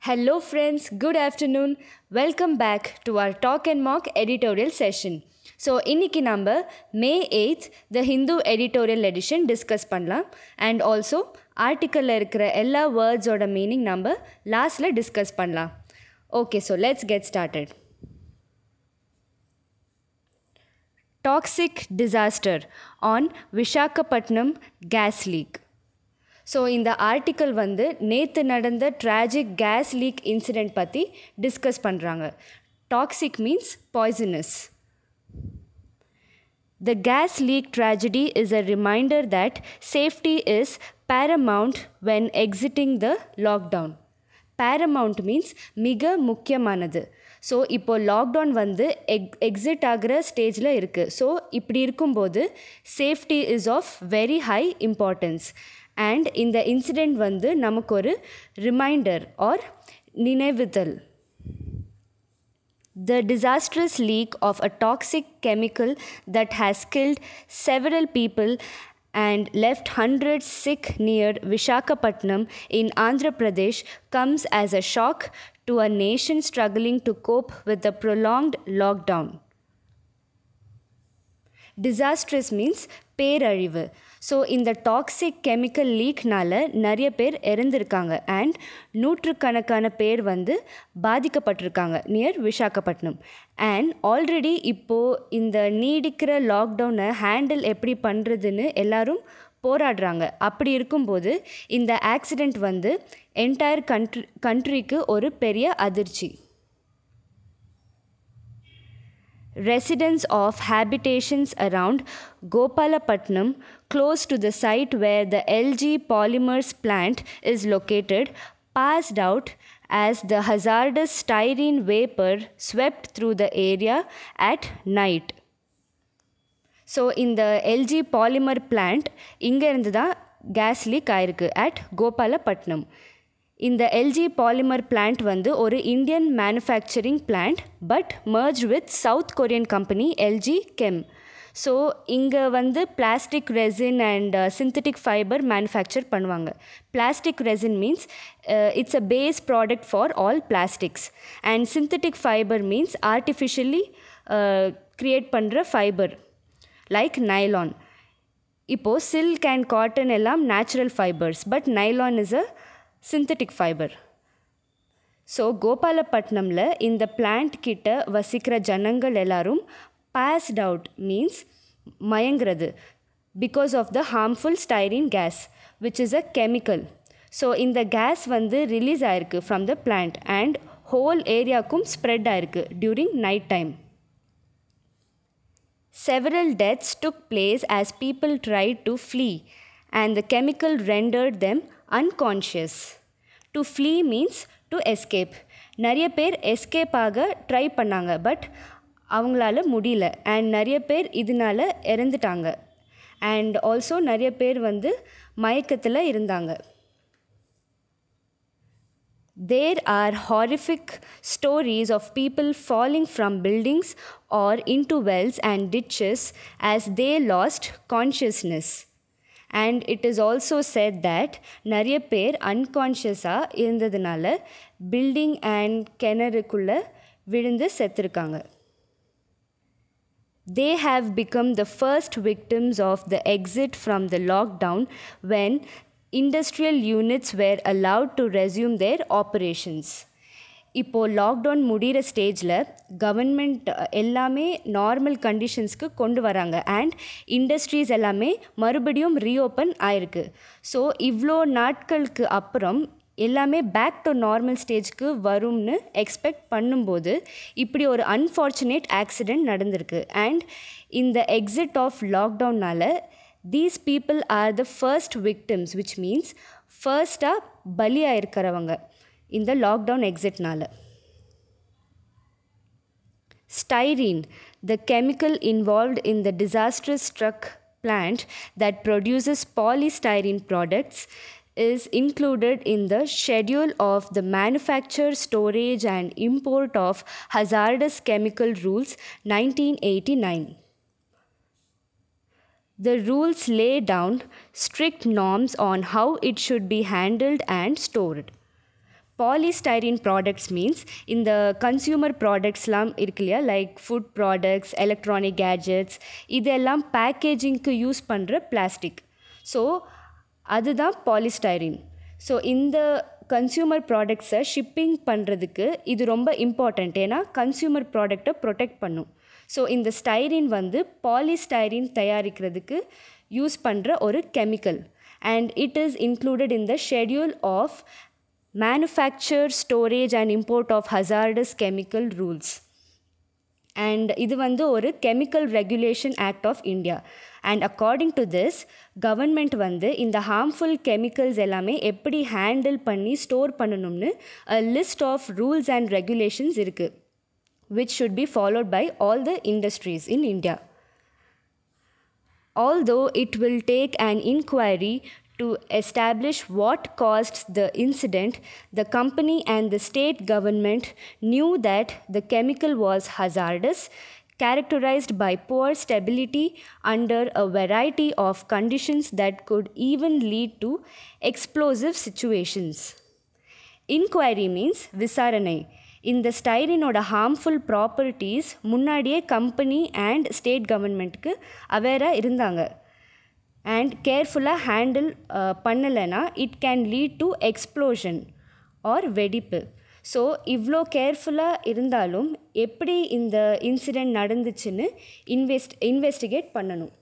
Hello, friends. Good afternoon. Welcome back to our Talk and Mock editorial session. So, இன்னைக்கு நம்ம May 8th the Hindu editorial edition discuss பண்ணலாம் and also ஆர்டிக்கலில் இருக்கிற எல்லா வேர்ட்ஸோட meaning நம்ம லாஸ்ட்டில் discuss பண்ணலாம். Okay, so let's get started. Toxic disaster on Visakhapatnam gas leak. So இந்த article வந்து நேற்று நடந்த ட்ராஜிக் கேஸ் லீக் இன்சிடெண்ட் பற்றி டிஸ்கஸ் பண்ணுறாங்க. Toxic means poisonous. The gas leak tragedy is a reminder that safety is paramount when exiting the lockdown. Paramount means மிக முக்கியமானது. So இப்போது lockdown வந்து எக்ஸிட் ஆகிற ஸ்டேஜில் இருக்குது. ஸோ இப்படி இருக்கும்போது safety is of very high importance. And இந்த இன்சிடெண்ட் வந்து நமக்கு ஒரு ரிமைண்டர் ஆர் நினைவுதல். The disastrous leak of a toxic chemical that has killed several people and left hundreds sick near Visakhapatnam in Andhra Pradesh comes as a shock to a nation struggling to cope with the prolonged lockdown. Disastrous means பேரழிவு. So இந்த toxic chemical லீக்னால் நிறைய பேர் இறந்துருக்காங்க and நூற்றுக்கணக்கான பேர் வந்து பாதிக்கப்பட்டிருக்காங்க near Visakhapatnam. And already இப்போது இந்த நீடிக்கிற லாக்டவுனை ஹேண்டில் எப்படி பண்ணுறதுன்னு எல்லாரும் போராடுறாங்க. அப்படி இருக்கும்போது இந்த ஆக்சிடெண்ட் வந்து என்டையர் கண்ட்ரிக்கு ஒரு பெரிய அதிர்ச்சி. Residents of habitations around Gopalapatnam, close to the site where the LG Polymers plant is located, passed out as the hazardous styrene vapor swept through the area at night. So, இந்த LG Polymer plant இங்கே இருந்து தான் gas leak ஆயிருக்கு at Gopalapatnam. இந்த LG polymer plant வந்து ஒரு Indian manufacturing plant but merge with South Korean company LG Chem. So இங்கே வந்து plastic resin and synthetic fibre manufacture பண்ணுவாங்க. Plastic resin means it's a base product for all plastics and synthetic fibre means artificially create பண்ணுற fibre like nylon. இப்போது silk and cotton எல்லாம் natural fibres but nylon is a synthetic fibre. So கோபாலப்பட்டினமில் இந்த plant கிட்ட வசிக்கிற ஜனங்கள் எல்லாரும் passed out means மயங்கிறது because of the harmful styrene gas which is a chemical. So இந்த கேஸ் வந்து ரிலீஸ் ஆகிருக்கு from the plant and whole ஏரியாவுக்கும் ஸ்ப்ரெட் ஆகிருக்கு during night time. Several deaths took place as people tried to flee and the chemical rendered them unconscious. To flee means to escape. நிறைய பேர் escape ஆக try பண்ணாங்க but அவங்களால முடியல and நிறைய பேர் இதனால இறந்துட்டாங்க அண்ட் ஆல்சோ நிறைய பேர் வந்து மயக்கத்தில் இருந்தாங்க. There are horrific stories of people falling from buildings or into wells and ditches as they lost consciousness. And it is also said that நிறைய பேர் அன்கான்ஷியஸாக இருந்ததுனால பில்டிங் அண்ட் கிணறுக்குள்ளே விழுந்து செத்துருக்காங்க. They have become the first victims of the exit from the lockdown when industrial units were allowed to resume their operations. இப்போது lockdown முடிகிற ஸ்டேஜில் government எல்லாமே normal கண்டிஷன்ஸ்க்கு கொண்டு வராங்க அண்ட் இண்டஸ்ட்ரீஸ் எல்லாமே மறுபடியும் ரீஓப்பன் ஆயிருக்கு. ஸோ இவ்வளோ நாட்களுக்கு அப்புறம் எல்லாமே பேக் டு நார்மல் ஸ்டேஜ்க்கு வரும்னு எக்ஸ்பெக்ட் பண்ணும்போது இப்படி ஒரு அன்ஃபார்ச்சுனேட் ஆக்சிடெண்ட் நடந்திருக்கு. அண்ட் இந்த எக்ஸிட் ஆஃப் லாக்டவுனால் these people are the first victims which means ஃபர்ஸ்ட்டாக பலியாக இருக்கிறவங்க இந்த லாக்டவுன் எக்ஸிட்னால. Styrene, the chemical involved in the disastrous struck plant that produces polystyrene products, is included in the schedule of the manufacture, storage and import of hazardous chemical rules 1989. The rules lay down strict norms on how it should be handled and stored. Polystyrene products means இந்த consumer productsலாம் இருக்கு இல்லையா, like food products, electronic gadgets, இதெல்லாம் பேக்கேஜிங்க்கு use பண்ணுற plastic. So அதுதான் polystyrene. So இந்த consumer ப்ராடக்ட்ஸை shipping பண்ணுறதுக்கு இது ரொம்ப இம்பார்ட்டண்ட். ஏன்னா கன்சியூமர் ப்ராடக்டை ப்ரொடெக்ட் பண்ணும். ஸோ இந்த ஸ்டைரீன் வந்து பாலிஸ்டைரீன் தயாரிக்கிறதுக்கு யூஸ் பண்ணுற ஒரு chemical. And it is included in the schedule of manufacture, storage and import of hazardous chemical rules. And இது வந்து ஒரு chemical regulation act of India. And according to this, government வந்து இந்த harmful chemicals எல்லாமே எப்படி handle பண்ணி store பண்ணணும்னு a list of rules and regulations இருக்கு, which should be followed by all the industries in India. Although it will take an inquiry to establish what caused the incident, the company and the state government knew that the chemical was hazardous, characterized by poor stability under a variety of conditions that could even lead to explosive situations. Inquiry means விசாரணை. இந்த ஸ்டைரினோட harmful properties முன்னாடியே company and state கவர்மெண்ட்டுக்கு அவேராக இருந்தாங்க. And கேர்ஃபுல்லாக handle பண்ணலைன்னா it can lead to explosion or வெடிப்பு. ஸோ இவ்வளோ கேர்ஃபுல்லாக இருந்தாலும் எப்படி இந்த இன்சிடெண்ட் நடந்துச்சுன்னு இன்வெஸ்டிகேட் பண்ணணும்.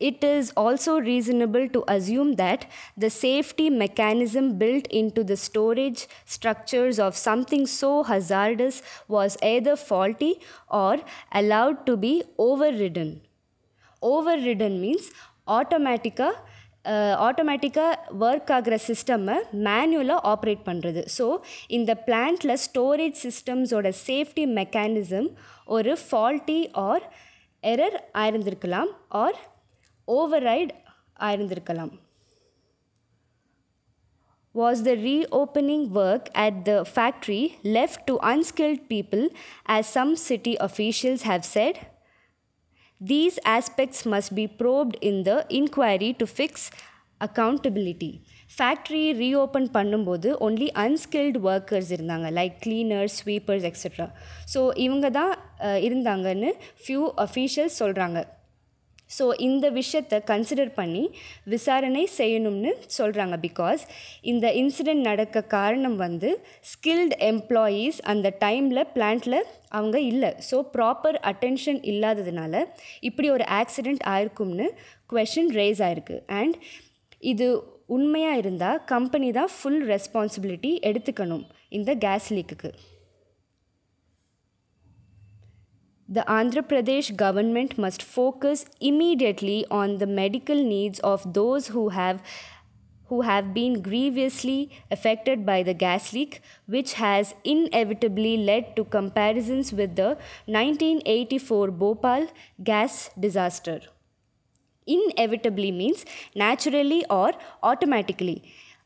It is also reasonable to assume that the safety mechanism built into the storage structures of something so hazardous was either faulty or allowed to be overridden. Overridden means ஆட்டோமேட்டிக்காக work ஆகிற சிஸ்டம்மை மேனுவலாக operate பண்ணுறது. So இந்த பிளான்ட்டில் storage சிஸ்டம்ஸோட safety mechanism ஒரு faulty or error ஆயிருந்திருக்கலாம் ஆர் override ஆயிருந்திருக்கலாம். Was the reopening work at the factory left to unskilled people, as some city officials have said? These aspects must be probed in the inquiry to fix accountability. Factory reopen பண்ணும்போது only unskilled workers இருந்தாங்க, like cleaners, sweepers etcetera. So இவங்க தான் இருந்தாங்கன்னு few officials சொல்கிறாங்க. So இந்த விஷயத்தை consider பண்ணி விசாரணை செய்யணும்னு சொல்கிறாங்க. பிகாஸ் இந்த இன்சிடெண்ட் நடக்க காரணம் வந்து ஸ்கில்டு எம்ப்ளாயீஸ் அந்த டைமில் பிளான்ட்டில் அவங்க இல்லை. ஸோ ப்ராப்பர் அட்டென்ஷன் இல்லாததுனால இப்படி ஒரு ஆக்சிடெண்ட் ஆயிருக்கும்னு குவெஷன் ரேஸ் ஆயிருக்கு. அண்ட் இது உண்மையாக இருந்தால் கம்பெனி தான் ஃபுல் ரெஸ்பான்சிபிலிட்டி எடுத்துக்கணும் இந்த case லீக்குக்கு. The Andhra Pradesh government must focus immediately on the medical needs of those who have been grievously affected by the gas leak, which has inevitably led to comparisons with the 1984 Bhopal gas disaster. Inevitably means naturally or automatically.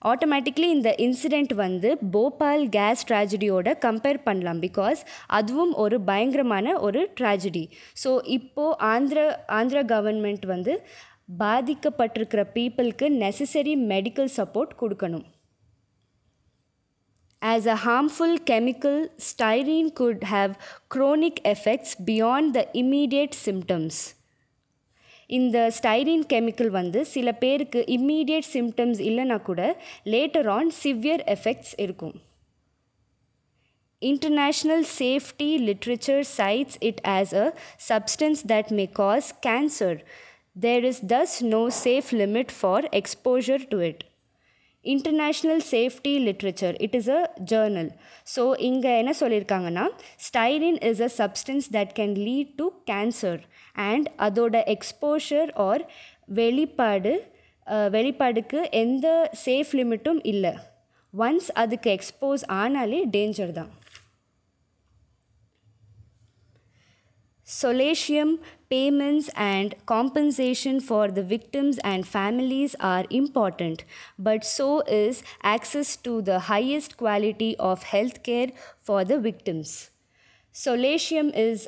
Automatically இந்த incident வந்து Bhopal case ட்ராஜடியோட compare பண்ணலாம். Because அதுவும் ஒரு பயங்கரமான ஒரு tragedy. So இப்போது Andhra government வந்து பாதிக்கப்பட்டிருக்கிற பீப்புளுக்கு நெசசரி மெடிக்கல் சப்போர்ட் கொடுக்கணும். As a harmful chemical, styrene could have chronic effects beyond the immediate symptoms. இந்த ஸ்டைரீன் கெமிக்கல் வந்து சில பேருக்கு இம்மீடியட் சிம்டம்ஸ் இல்லைனா கூட லேட்டர் ஆன் சிவியர் எஃபெக்ட்ஸ் இருக்கும். International safety literature cites it as a substance that may cause cancer. There is thus no safe limit for exposure to it. International Safety Literature, it is a journal. So இங்கே என்ன சொல்லியிருக்காங்கன்னா, styrene is a substance that can lead to cancer and அதோட exposure R வெளிப்பாடுக்கு எந்த safe லிமிட்டும் இல்லை. Once அதுக்கு expose ஆனாலே danger தான். Solatium payments and compensation for the victims and families are important, but so is access to the highest quality of healthcare for the victims. Solatium is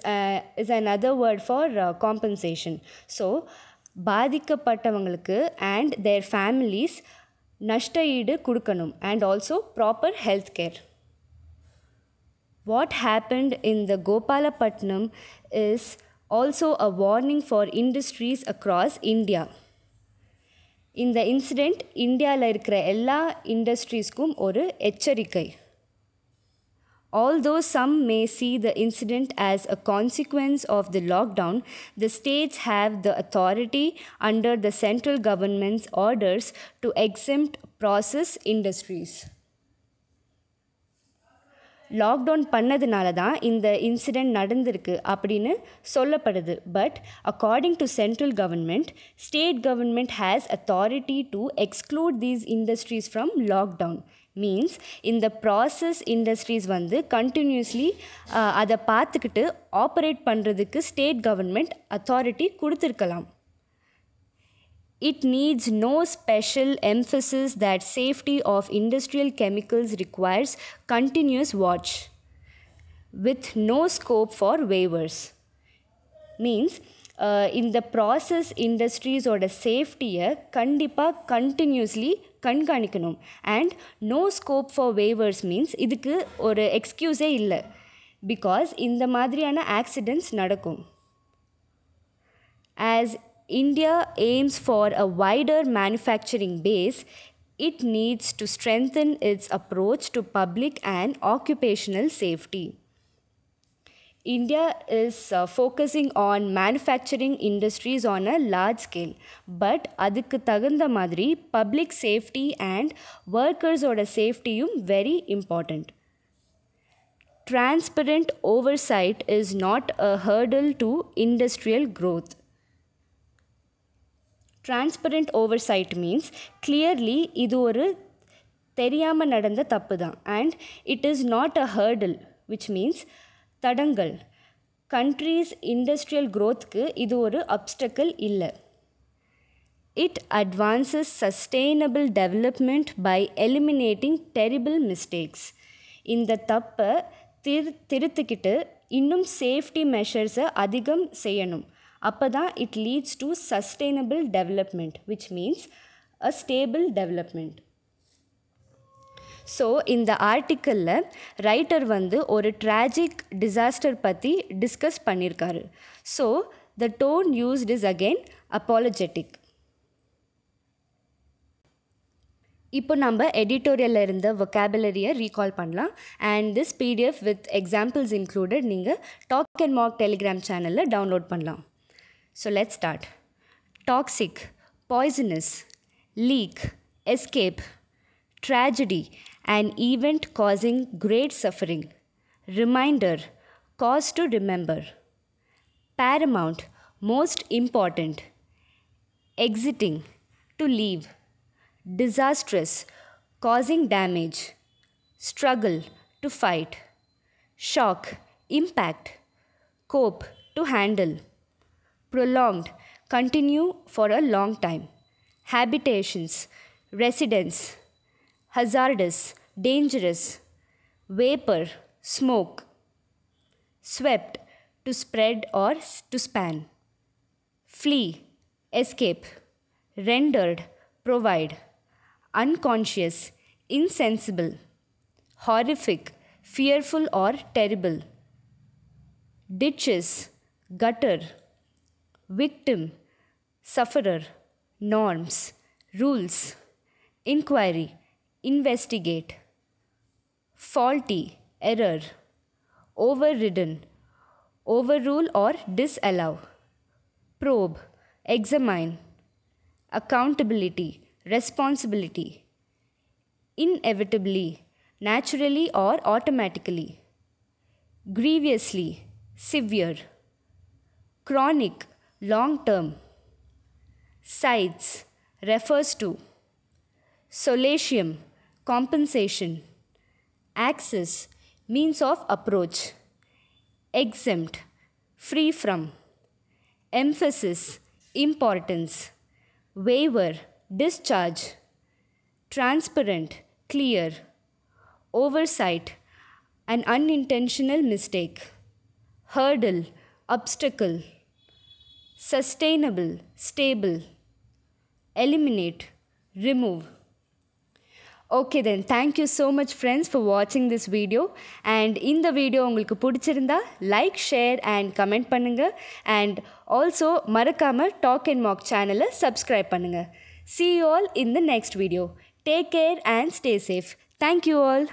another word for compensation. So பாதிக்கப்பட்டவங்களுக்கு and their families நஷ்ட ஈடு கொடுக்கணும் and also proper health care. What happened in the Gopalapatnam is also a warning for industries across India. இந்த incident இந்தியாவில் இருக்கிற எல்லா இண்டஸ்ட்ரீஸ்க்கும் ஒரு எச்சரிக்கை. Although some may see the incident as a consequence of the lockdown, the states have the authority under the central government's orders to exempt process industries. Lockdown பண்ணதுனால தான் இந்த incident நடந்திருக்கு அப்படின்னு சொல்லப்படுது. But according to central government, state government has authority to exclude these industries from lockdown. Means இந்த process industries continuously அதை பார்த்துக்கிட்டு operate பண்ணுறதுக்கு ஸ்டேட் கவர்மெண்ட் அத்தாரிட்டி கொடுத்துருக்கலாம். It needs no special emphasis that safety of industrial chemicals requires continuous watch, with no scope for waivers. Means இந்த process இண்டஸ்ட்ரீஸோட சேஃப்டியை கண்டிப்பாக continuously கண்காணிக்கணும். And no scope for waivers means இதுக்கு ஒரு எக்ஸ்கியூஸே இல்லை. பிகாஸ் இந்த மாதிரியான ஆக்சிடெண்ட்ஸ் நடக்கும். As India aims for a wider manufacturing base, it needs to strengthen its approach to public and occupational safety. India is focusing on manufacturing industries on a large scale, but adukku tagunda madri public safety and workers oda safety very important. Transparent oversight is not a hurdle to industrial growth. Transparent oversight means clearly இது ஒரு தெரியாமல் நடந்த தப்பு தான். And it is not a hurdle, which means தடங்கல். Countries industrial க்ரோத்துக்கு இது ஒரு அப்டக்கிள் இல்லை. It advances sustainable development by eliminating terrible mistakes. இந்த தப்பை திருத்திக்கிட்டு இன்னும் சேஃப்டி மெஷர்ஸை அதிகம் செய்யணும். அப்போ தான் it leads to sustainable development, which means a stable development. So இந்த ஆர்டிக்கலில் ரைட்டர் ஒரு ட்ராஜிக் டிசாஸ்டர் பற்றி டிஸ்கஸ் பண்ணியிருக்காரு. So the tone used is again apologetic. இப்போ நம்ம எடிட்டோரியலில் இருந்த வொக்காபுலரியை ரீகால் பண்ணலாம். And this PDF with examples included நீங்கள் டாக் அண்ட் மார்க் டெலிகிராம் சேனலில் டவுன்லோட் பண்ணலாம். So let's start. Toxic, poisonous, leak, escape, tragedy, an event causing great suffering. Reminder, cause to remember. Paramount, most important. Exiting, to leave. Disastrous, causing damage. Struggle, to fight. Shock, impact. Cope, to handle. Prolonged, continue for a long time. Habitations, residence. Hazardous, dangerous. Vapor, smoke. Swept, to spread or to span. Flee, escape. Rendered, provide. Unconscious, insensible. Horrific, fearful or terrible. Ditches, gutter. Victim, sufferer. Norms, rules. Inquiry, investigate. Faulty, error. Overridden, overrule or disallow. Probe, examine. Accountability, responsibility. Inevitably, naturally or automatically. Grievously, severe. Chronic, long term. Sites, refers to. Solatium, compensation. Access, means of approach. Exempt, free from. Emphasis, importance. Waiver, discharge. Transparent, clear. Oversight, an unintentional mistake. Hurdle, obstacle. Sustainable, stable. Eliminate, remove. Okay then, thank you so much friends for watching this video. And in the video உங்களுக்கு பிடிச்சிருந்தா like, share and comment பண்ணுங்க. And also மறக்காம Talk and Mock channel subscribe பண்ணுங்க. See you all in the next video. Take care and stay safe. Thank you all.